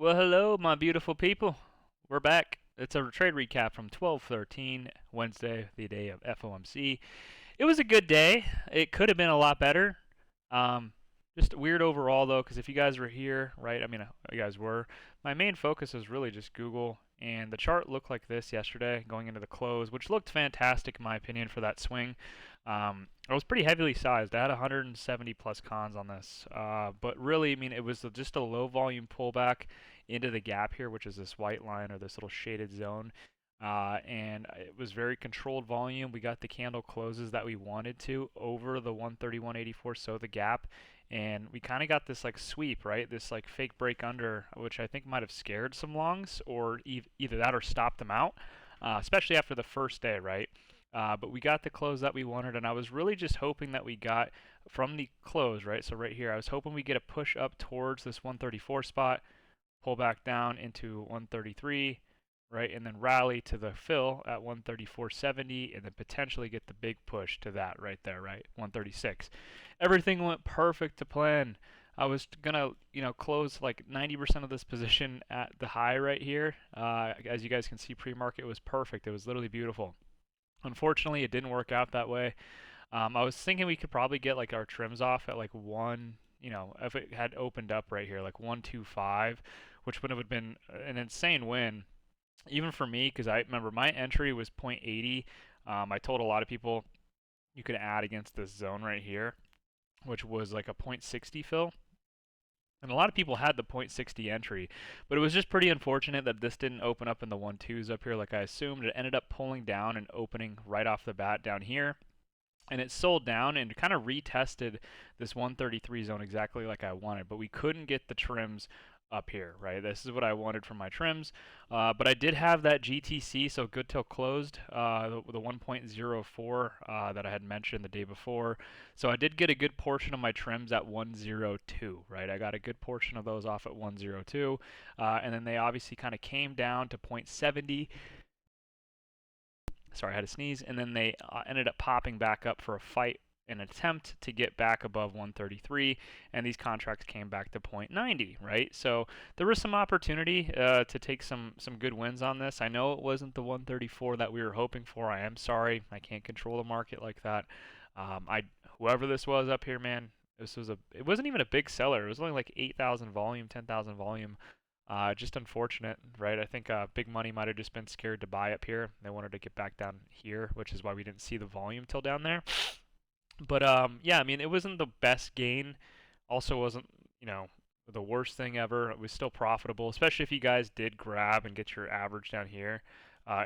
Well, hello, my beautiful people. We're back. It's a trade recap from 12/13, Wednesday, the day of FOMC. It was a good day. It could have been a lot better. Um, just weird overall, though, because if you guys were here, right, I mean, you guys were, my main focus was really just Google, and the chart looked like this yesterday going into the close, which looked fantastic, in my opinion, for that swing. I was pretty heavily sized. I had 170 plus cons on this. But really, I mean, it was just a low volume pullback into the gap here, which is this white line or this little shaded zone. And it was very controlled volume. We got the candle closes that we wanted to over the 131.84, so the gap. And we kind of got this like sweep, right? This like fake break under, which I think might have scared some longs, or either that or stopped them out, especially after the first day, right? But we got the close that we wanted, and I was really just hoping that we got from the close, right? So right here, I was hoping we get a push up towards this 134 spot, pull back down into 133, right, and then rally to the fill at 134.70, and then potentially get the big push to that right there, right, 136. Everything went perfect to plan. I was gonna, close like 90% of this position at the high right here. As you guys can see, pre-market was perfect. It was literally beautiful. Unfortunately, it didn't work out that way. I was thinking we could probably get like our trims off at like one, if it had opened up right here, like 125, which would have been an insane win, even for me, because I remember my entry was 0.80. I told a lot of people you could add against this zone right here, which was like a 0.60 fill. And a lot of people had the 0.60 entry, but it was just pretty unfortunate that this didn't open up in the 1-2s up here like I assumed. It ended up pulling down and opening right off the bat down here. And it sold down and kind of retested this 133 zone exactly like I wanted, but we couldn't get the trims up here, right? This is what I wanted from my trims. But I did have that GTC, so good till closed, the 1.04 that I had mentioned the day before. So I did get a good portion of my trims at 102, right? I got a good portion of those off at 102. And then they obviously kind of came down to 0.70. Sorry, I had a sneeze. And then they ended up popping back up for a fight, an attempt to get back above 133, and these contracts came back to 0.90, right? So there was some opportunity to take some good wins on this. I know it wasn't the 134 that we were hoping for. I am sorry, I can't control the market like that. I Whoever this was up here, man, it wasn't even a big seller. It was only like 8,000 volume, 10,000 volume. Just unfortunate, right? I think Big Money might have just been scared to buy up here. They wanted to get back down here, which is why we didn't see the volume till down there. But yeah, I mean, it wasn't the best gain. Also, wasn't the worst thing ever. It was still profitable, especially if you guys did grab and get your average down here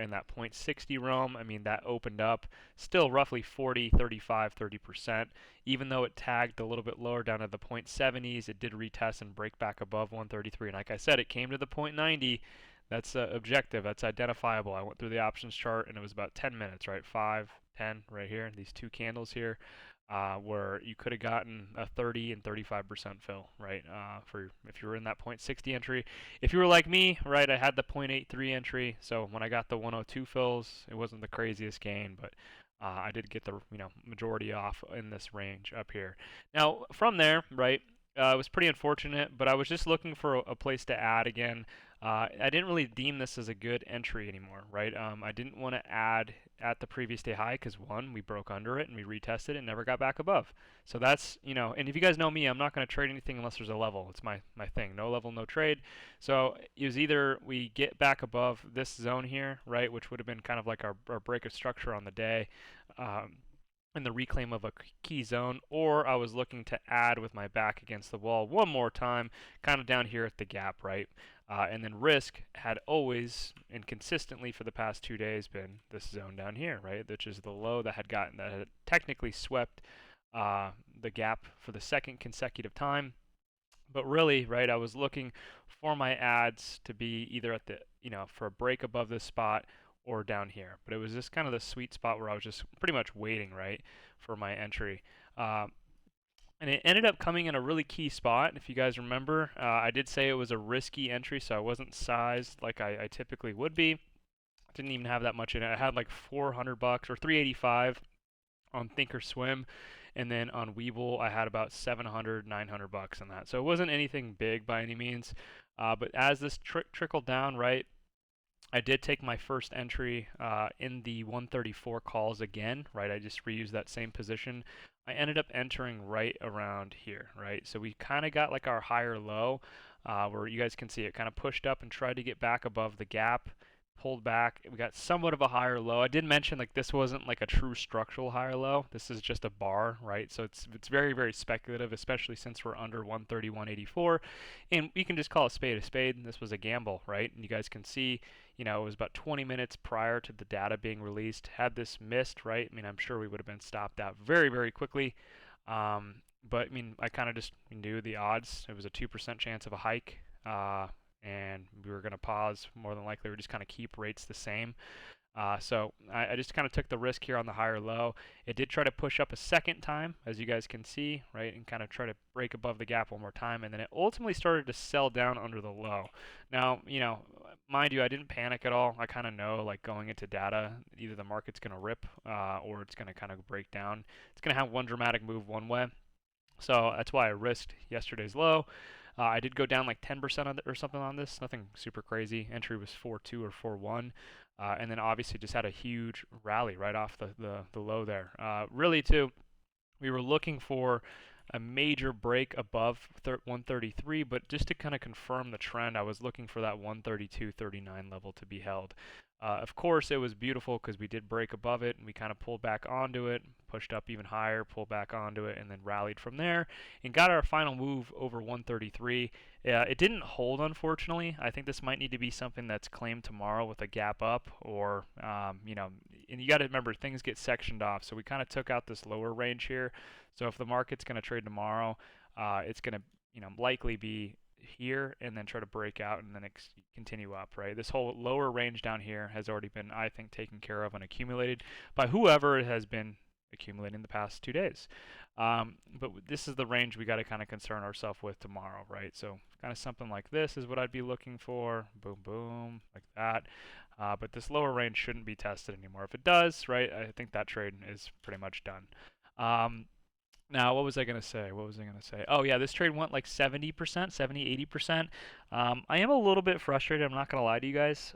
in that 0.60 realm. I mean, that opened up still roughly 40, 35, 30%. Even though it tagged a little bit lower down at the 0.70s, it did retest and break back above 133. And like I said, it came to the 0.90. That's objective. That's identifiable. I went through the options chart, and it was about 10 minutes, right? 5, 10 right here. These two candles here where you could have gotten a 30 and 35% fill, right? For if you were in that 0.60 entry. If you were like me, right, I had the 0.83 entry, so when I got the 102 fills, it wasn't the craziest gain, but I did get the majority off in this range up here. Now from there, right, it was pretty unfortunate, but I was just looking for a place to add again. I didn't really deem this as a good entry anymore, right? I didn't want to add at the previous day high because one, we broke under it and we retested it and never got back above. So that's, and if you guys know me, I'm not going to trade anything unless there's a level. It's my thing. No level, no trade. So it was either we get back above this zone here, right, which would have been kind of like our break of structure on the day. And the reclaim of a key zone, or I was looking to add with my back against the wall one more time, kind of down here at the gap, right? And then risk had always and consistently for the past 2 days been this zone down here, right? Which is the low that had technically swept the gap for the second consecutive time. But really, right, I was looking for my ads to be either at the, for a break above this spot or down here. But it was just kind of the sweet spot where I was just pretty much waiting, right, for my entry. And it ended up coming in a really key spot. If you guys remember, I did say it was a risky entry, so I wasn't sized like I typically would be. Didn't even have that much in it. I had like 400 bucks or 385 on Thinkorswim, And then on Webull, I had about 700, 900 bucks in that. So it wasn't anything big by any means. But as this trickled down, right, I did take my first entry in the 134 calls again, right? I just reused that same position. I ended up entering right around here, right? So we kind of got like our higher low where you guys can see it kind of pushed up and tried to get back above the gap, pulled back. We got somewhat of a higher low. I did mention like this wasn't like a true structural higher low. This is just a bar, right? So it's very, very speculative, especially since we're under 131.84. And we can just call a spade a spade. This was a gamble, right? And you guys can see, you know, it was about 20 minutes prior to the data being released. Had this missed, right? I mean, I'm sure we would have been stopped out very, very quickly. But I mean, I kind of just knew the odds. It was a 2% chance of a hike, and we were going to pause. More than likely, we're just kind of keep rates the same. So I just kind of took the risk here on the higher low. It did try to push up a second time, as you guys can see, right, and kind of try to break above the gap one more time, and then it ultimately started to sell down under the low. Now, you know, mind you, I didn't panic at all. I kind of know, like, going into data, either the market's going to rip or it's going to kind of break down. It's going to have one dramatic move one way. So that's why I risked yesterday's low. I did go down like 10% on or something on this, nothing super crazy. Entry was 4.2 or 4.1. And then obviously just had a huge rally right off the low there. Really, too, we were looking for a major break above 133, but just to kind of confirm the trend, I was looking for that 132.39 level to be held. Of course, it was beautiful because we did break above it and we kind of pulled back onto it, pushed up even higher, pulled back onto it, and then rallied from there and got our final move over 133. It didn't hold, unfortunately. I think this might need to be something that's claimed tomorrow with a gap up, or, you know, and you got to remember things get sectioned off. So we kind of took out this lower range here. So if the market's going to trade tomorrow, it's going to, you know, likely be here and then try to break out and then continue up, right? This whole lower range down here has already been, I think, taken care of and accumulated by whoever it has been accumulating the past 2 days. But this is the range we got to kind of concern ourselves with tomorrow, right? So kind of something like this is what I'd be looking for. Boom, boom, like that. But this lower range shouldn't be tested anymore. If it does, right, I think that trade is pretty much done. Now, what was I going to say? Oh, yeah, this trade went like 70%, 70, 80%. I am a little bit frustrated, I'm not going to lie to you guys,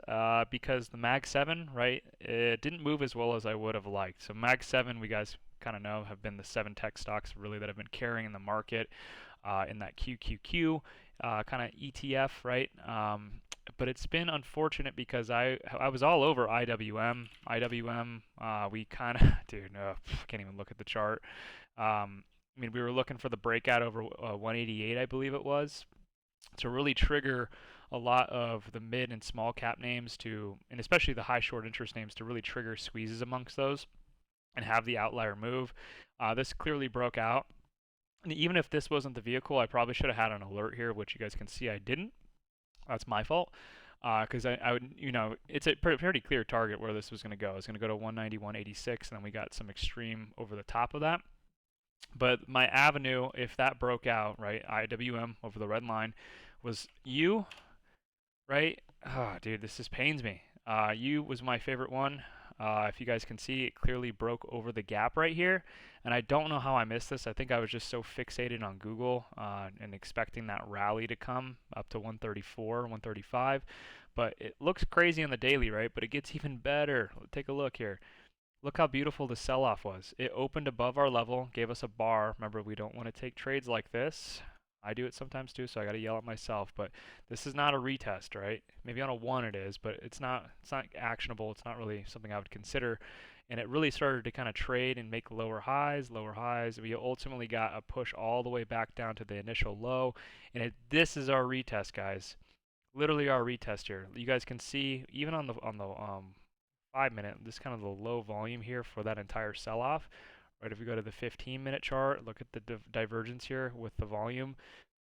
because the Mag 7, right, it didn't move as well as I would have liked. So Mag 7, we guys kind of know, have been the 7 tech stocks really that have been carrying the market in that QQQ kind of ETF, right? But it's been unfortunate because I was all over IWM. We kind of, dude, no, can't even look at the chart. I mean, we were looking for the breakout over 188, I believe it was, to really trigger a lot of the mid and small cap names to, and especially the high short interest names, to really trigger squeezes amongst those and have the outlier move. This clearly broke out. And even if this wasn't the vehicle, I probably should have had an alert here, which you guys can see I didn't. That's my fault. Because I would, you know, it's a pretty clear target where this was going to go. It's going to go to 190, 186, and then we got some extreme over the top of that. But my avenue, if that broke out, right, IWM over the red line, was U, right? Oh, dude, this just pains me. U was my favorite one. If you guys can see, it clearly broke over the gap right here. And I don't know how I missed this. I think I was just so fixated on Google and expecting that rally to come up to 134, 135. But it looks crazy on the daily, right? But it gets even better. Take a look here. Look how beautiful the sell-off was. It opened above our level, gave us a bar. Remember, we don't want to take trades like this. I do it sometimes too, so I got to yell at myself. But this is not a retest, right? Maybe on a 1 it is, but it's not actionable. It's not really something I would consider. And it really started to kind of trade and make lower highs. We ultimately got a push all the way back down to the initial low. And this is our retest, guys. Literally our retest here. You guys can see, even on the 5-minute, this kind of the low volume here for that entire sell-off. Right, if we go to the 15-minute chart, look at the divergence here with the volume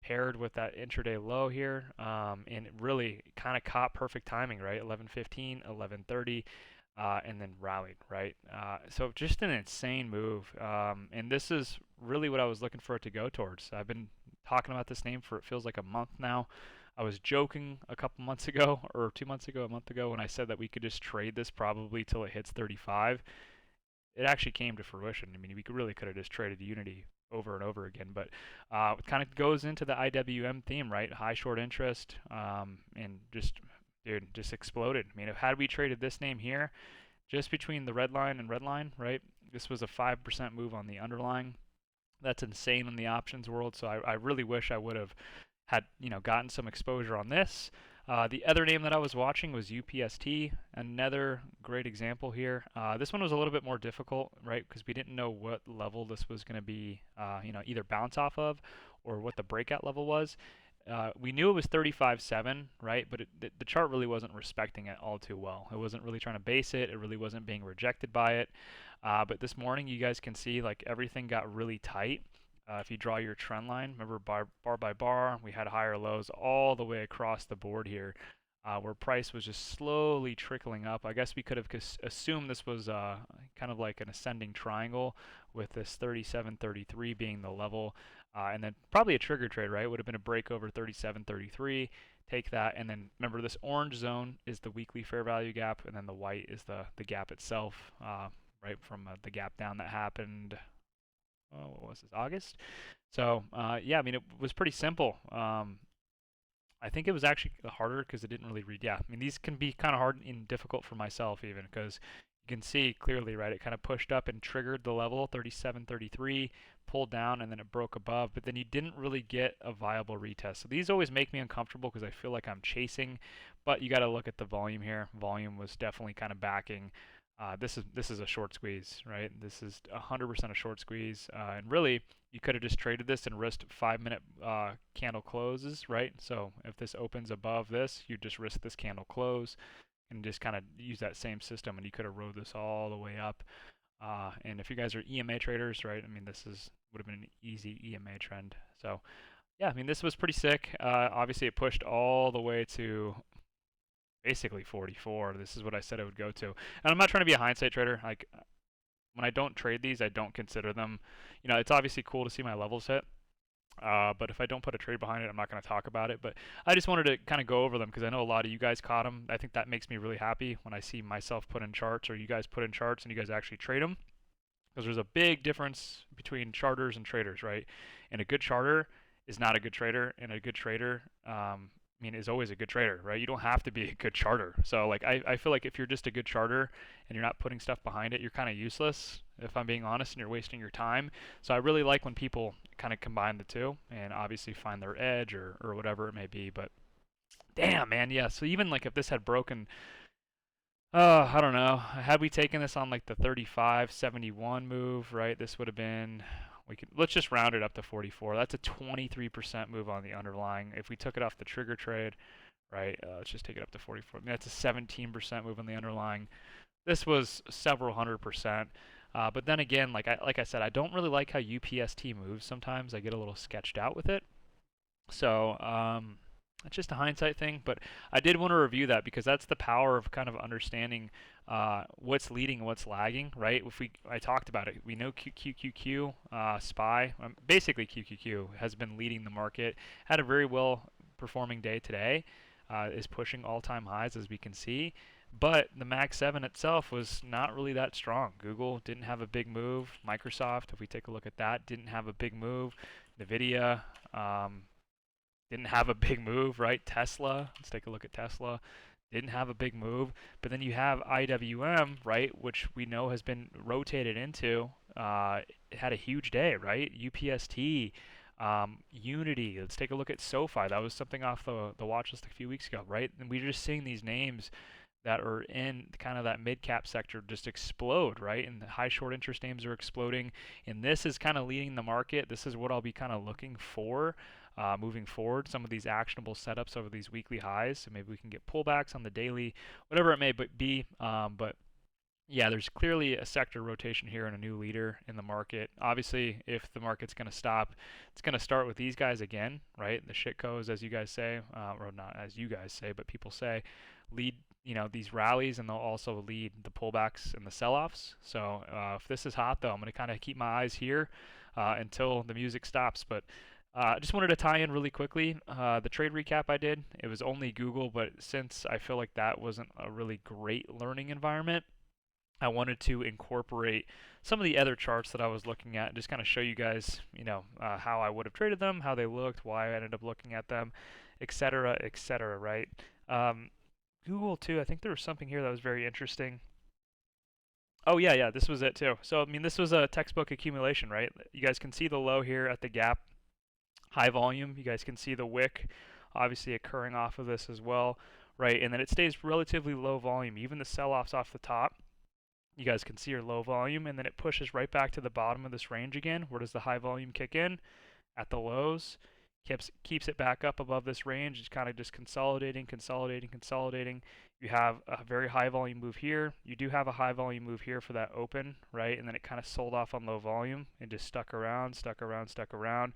paired with that intraday low here, and it really kind of caught perfect timing, right? 11:15, 11:30, and then rallied, right? So just an insane move, and this is really what I was looking for it to go towards. I've been talking about this name for, it feels like a month now. I was joking a couple months ago, or 2 months ago, a month ago, when I said that we could just trade this probably till it hits 35. it actually came to fruition. I mean, we really could have just traded Unity over and over again, but it kind of goes into the IWM theme, right? High short interest, and just, dude, just exploded. I mean, had we traded this name here, just between the red line and red line, right? This was a 5% move on the underlying. That's insane in the options world. So I really wish I would have had, gotten some exposure on this. The other name that I was watching was UPST, another great example here. This one was a little bit more difficult, right? Because we didn't know what level this was going to be, either bounce off of or what the breakout level was. We knew it was 35.7, right? But the chart really wasn't respecting it all too well. It wasn't really trying to base it. It really wasn't being rejected by it. But this morning, you guys can see like everything got really tight. If you draw your trend line, remember bar by bar, we had higher lows all the way across the board here, where price was just slowly trickling up. I guess we could have assumed this was kind of like an ascending triangle, with this 37.33 being the level, and then probably a trigger trade, right? It would have been a break over 37.33. Take that, and then remember this orange zone is the weekly fair value gap, and then the white is the gap itself, right from the gap down that happened. What was this, August? So yeah, I mean, it was pretty simple. I think it was actually harder because it didn't really read. Yeah, I mean, these can be kind of hard and difficult for myself even, because you can see clearly, right? It kind of pushed up and triggered the level 37.33, pulled down, and then it broke above. But then you didn't really get a viable retest. So these always make me uncomfortable because I feel like I'm chasing. But you got to look at the volume here. Volume was definitely kind of backing. This is a short squeeze, right? This is 100% a short squeeze, and really you could have just traded this and risked 5-minute candle closes, right? So if this opens above this, you just risk this candle close and just kind of use that same system, and you could have rode this all the way up. And if you guys are EMA traders, right? I mean, would have been an easy EMA trend. So yeah, I mean, this was pretty sick. Obviously, it pushed all the way to basically 44. This is what I said it would go to. And I'm not trying to be a hindsight trader. Like, when I don't trade these, I don't consider them. It's obviously cool to see my levels hit. But if I don't put a trade behind it, I'm not going to talk about it. But I just wanted to kind of go over them because I know a lot of you guys caught them. I think that makes me really happy when I see myself put in charts, or you guys put in charts and you guys actually trade them. Because there's a big difference between charters and traders, right? And a good charter is not a good trader, and a good trader, is always a good trader, right? You don't have to be a good charter. So like I feel like if you're just a good charter and you're not putting stuff behind it, you're kind of useless, if I'm being honest, and you're wasting your time. So I really like when people kind of combine the two and obviously find their edge, or whatever it may be. But damn, man, yeah. So even like if this had broken, I don't know, had we taken this on like the 35.71 move, right? This would have been, let's just round it up to 44. That's a 23% move on the underlying. If we took it off the trigger trade, right? Let's just take it up to 44. I mean, that's a 17% move on the underlying. This was several 100%. But then again, like I said, I don't really like how UPST moves sometimes. I get a little sketched out with it. So it's just a hindsight thing, but I did want to review that because that's the power of kind of understanding what's leading and what's lagging, right? I talked about it. We know QQQ, SPY, basically QQQ has been leading the market. Had a very well performing day today, is pushing all-time highs as we can see. But the Mag 7 itself was not really that strong. Google didn't have a big move. Microsoft, if we take a look at that, didn't have a big move. NVIDIA, didn't have a big move, right? Tesla, let's take a look at Tesla. Didn't have a big move. But then you have IWM, right, which we know has been rotated into. It had a huge day, right? UPST, Unity. Let's take a look at SoFi. That was something off the watch list a few weeks ago, right? And we're just seeing these names that are in kind of that mid-cap sector just explode, right? And the high short interest names are exploding. And this is kind of leading the market. This is what I'll be kind of looking for moving forward. Some of these actionable setups over these weekly highs. So maybe we can get pullbacks on the daily, whatever it may be. But yeah, there's clearly a sector rotation here and a new leader in the market. Obviously, if the market's going to stop, it's going to start with these guys again, right? The shitcos, as you guys say, or not as you guys say, but people say, lead these rallies, and they'll also lead the pullbacks and the sell-offs. So if this is hot, though, I'm going to kind of keep my eyes here until the music stops. But I just wanted to tie in really quickly the trade recap I did. It was only Google, but since I feel like that wasn't a really great learning environment, I wanted to incorporate some of the other charts that I was looking at and just kind of show you guys, how I would have traded them, how they looked, why I ended up looking at them, et cetera, right? Um, Google too, I think there was something here that was very interesting. Oh yeah, yeah, this was it too. So I mean, this was a textbook accumulation, right? You guys can see the low here at the gap, high volume. You guys can see the wick, obviously occurring off of this as well, right? And then it stays relatively low volume, even the sell-offs off the top. You guys can see your low volume, and then it pushes right back to the bottom of this range again. Where does the high volume kick in? At the lows. Keeps it back up above this range. It's kind of just consolidating, consolidating, consolidating. You have a very high volume move here. You do have a high volume move here for that open, right? And then it kind of sold off on low volume and just stuck around, stuck around, stuck around.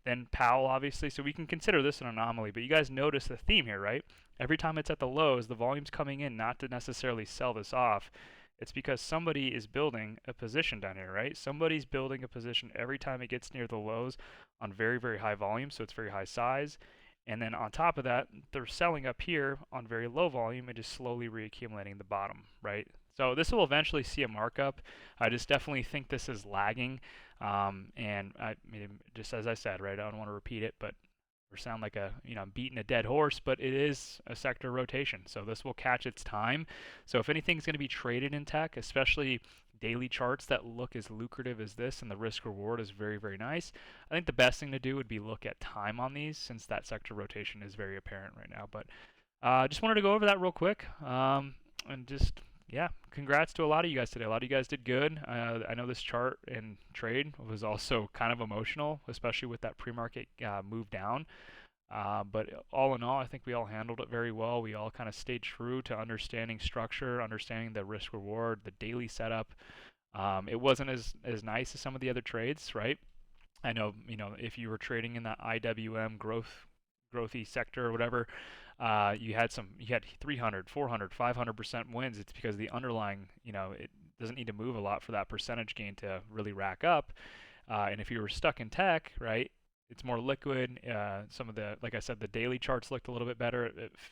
Then Powell, obviously. So we can consider this an anomaly. But you guys notice the theme here, right? Every time it's at the lows, the volume's coming in not to necessarily sell this off. It's because somebody is building a position down here, right? Somebody's building a position every time it gets near the lows on very, very high volume, so it's very high size. And then on top of that, they're selling up here on very low volume and just slowly reaccumulating the bottom, right? So this will eventually see a markup. I just definitely think this is lagging. And I mean, just as I said, right, I don't want to repeat it, but or sound like I'm beating a dead horse, but it is a sector rotation. So this will catch its time. So if anything's going to be traded in tech, especially daily charts that look as lucrative as this and the risk reward is very, very nice, I think the best thing to do would be look at time on these since that sector rotation is very apparent right now. But just wanted to go over that real quick and just yeah, congrats to a lot of you guys today. A lot of you guys did good. I know this chart and trade was also kind of emotional, especially with that pre-market move down. But all in all, I think we all handled it very well. We all kind of stayed true to understanding structure, understanding the risk reward, the daily setup. It wasn't as nice as some of the other trades, right? I know, if you were trading in that IWM growthy sector or whatever, you had 300, 400, 500% wins. It's because the underlying, it doesn't need to move a lot for that percentage gain to really rack up. And if you were stuck in tech, right, it's more liquid. Some of the, like I said, the daily charts looked a little bit better.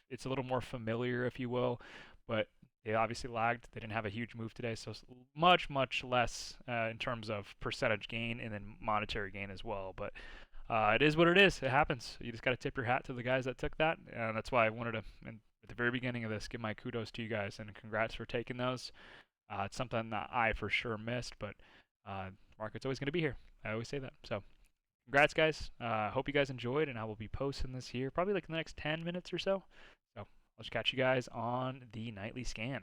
It's a little more familiar, if you will, but they obviously lagged. They didn't have a huge move today, so much, much less in terms of percentage gain and then monetary gain as well. But it is what it is. It happens. You just got to tip your hat to the guys that took that, and that's why I wanted to, at the very beginning of this, give my kudos to you guys and congrats for taking those. It's something that I for sure missed, but market's always going to be here. I always say that. So congrats, guys. Hope you guys enjoyed, and I will be posting this here probably like in the next 10 minutes or so. So I'll just catch you guys on the nightly scan.